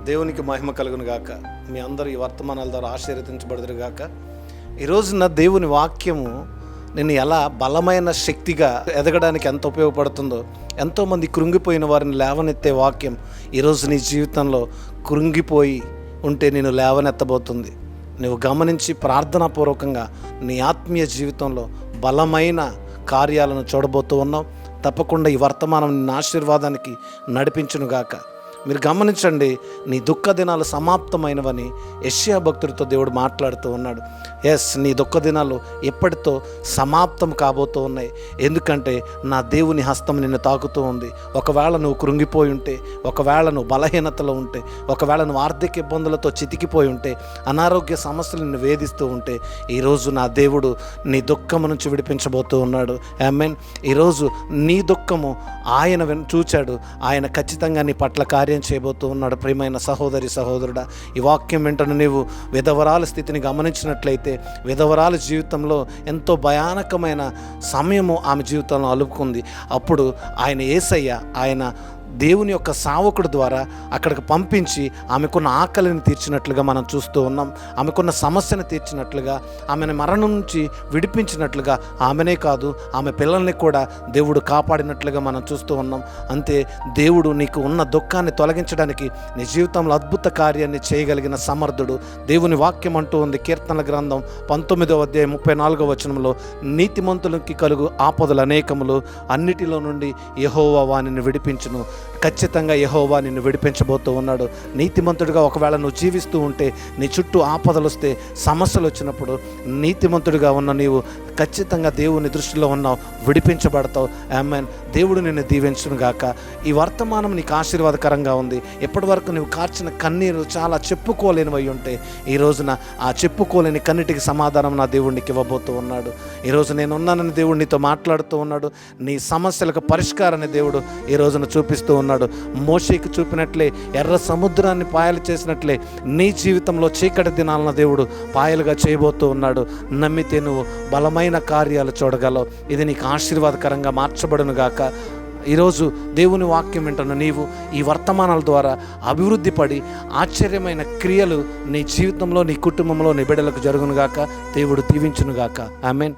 దేవునికి మహిమ కలుగును గాక. మీ అందరూ ఈ వర్తమానాల ద్వారా ఆశీర్వదించబడుదురు గాక. ఈరోజున దేవుని వాక్యము నిన్ను ఎలా బలమైన శక్తిగా ఎదగడానికి ఎంత ఉపయోగపడుతుందో, ఎంతోమంది కృంగిపోయిన వారిని లేవనెత్తే వాక్యం ఈరోజు నీ జీవితంలో కృంగిపోయి ఉంటే నేను లేవనెత్తబోతుంది. నువ్వు గమనించి ప్రార్థనాపూర్వకంగా నీ ఆత్మీయ జీవితంలో బలమైన కార్యాలను చూడబోతూ ఉన్నావు. తప్పకుండా ఈ వర్తమానం నిన్న ఆశీర్వాదానికి నడిపించునుగాక. మీరు గమనించండి, నీ దుఃఖ దినాలు సమాప్తమైనవని యెషయా భక్తుడితో దేవుడు మాట్లాడుతూ ఉన్నాడు. నీ దుఃఖ దినాలు ఎప్పటితో సమాప్తం కాబోతూ ఉన్నాయి. ఎందుకంటే నా దేవుని హస్తం నిన్ను తాకుతూ ఉంది. ఒకవేళ నువ్వు కృంగిపోయి ఉంటే, ఒకవేళ నువ్వు బలహీనతలో ఉంటే, ఒకవేళ నువ్వు ఆర్థిక ఇబ్బందులతో చితికిపోయి ఉంటే, అనారోగ్య సమస్యలు నిన్ను వేధిస్తూ ఉంటే, ఈరోజు నా దేవుడు నీ దుఃఖము నుంచి విడిపించబోతూ ఉన్నాడు. ఆమేన్. ఈరోజు నీ దుఃఖము ఆయన చూచాడు. ఆయన ఖచ్చితంగా నీ పట్ల కార్యం చేయబోతూ ఉన్నాడు. ప్రియమైన సహోదరి సహోదరుడా, ఈ వాక్యం వెంటనే నీవు విధవరాల స్థితిని గమనించినట్లయితే, విధవరాల జీవితంలో ఎంతో భయానకమైన సమయము ఆమె జీవితంలో అలుపుకుంది. అప్పుడు ఆయన యేసయ్య, ఆయన దేవుని యొక్క సేవకుడి ద్వారా అక్కడికి పంపించి ఆమెకున్న ఆకలిని తీర్చినట్లుగా మనం చూస్తూ ఉన్నాం. ఆమెకున్న సమస్యను తీర్చినట్లుగా, ఆమెను మరణం నుంచి విడిపించినట్లుగా, ఆమెనే కాదు ఆమె పిల్లల్ని కూడా దేవుడు కాపాడినట్లుగా మనం చూస్తూ ఉన్నాం. అంతే, దేవుడు నీకు ఉన్న దుఃఖాన్ని తొలగించడానికి, నీ జీవితంలో అద్భుత కార్యాన్ని చేయగలిగిన సమర్థుడు. దేవుని వాక్యం అంటూ ఉంది, కీర్తనల గ్రంథం 19వ అధ్యాయం 34వ వచనంలో, నీతిమంతులకి కలుగు ఆపదలు అనేకములు, అన్నిటిలో నుండి యెహోవా వానిని విడిపించును. ఖచ్చితంగా యెహోవా నిన్ను విడిపించబోతూ ఉన్నాడు. నీతిమంతుడిగా ఒకవేళ నువ్వు జీవిస్తూ ఉంటే, నీ చుట్టూ ఆపదలు వస్తే, సమస్యలు వచ్చినప్పుడు, నీతిమంతుడిగా ఉన్న నీవు ఖచ్చితంగా దేవుని దృష్టిలో ఉన్నావు, విడిపించబడతావు. ఆమేన్. దేవుడు నిన్ను దీవించును గాక. ఈ వర్తమానం నీకు ఆశీర్వాదకరంగా ఉంది. ఎప్పటి వరకు నువ్వు కార్చిన కన్నీరు చాలా చెప్పుకోలేనివై ఉంటే, ఈ రోజున ఆ చెప్పుకోలేని కన్నిటికి సమాధానం నా దేవుడికి ఇవ్వబోతూ ఉన్నాడు. ఈరోజు నేను ఉన్నానని దేవుడు నీతో మాట్లాడుతూ ఉన్నాడు. నీ సమస్యలకు పరిష్కారాన్ని దేవుడు ఈ రోజున చూపిస్తూ ఉన్నాడు. మోషేకి చూపినట్లే, ఎర్ర సముద్రాన్ని పాయలు చేసినట్లే నీ జీవితంలో చీకటి దినాలను దేవుడు పాయలుగా చేయబోతూ ఉన్నాడు. నమ్మితే నువ్వు బలమైన కార్యాలు చూడగలవు. ఇది నీకు ఆశీర్వాదకరంగా మార్చబడును గాక. ఈరోజు దేవుని వాక్యం వింటున్న నీవు ఈ వర్తమానాల ద్వారా అభివృద్ధి పడి ఆశ్చర్యమైన క్రియలు నీ జీవితంలో, నీ కుటుంబంలో, నీ బిడ్డలకు జరుగునుగాక. దేవుడు దీవించునుగాక. ఆమేన్.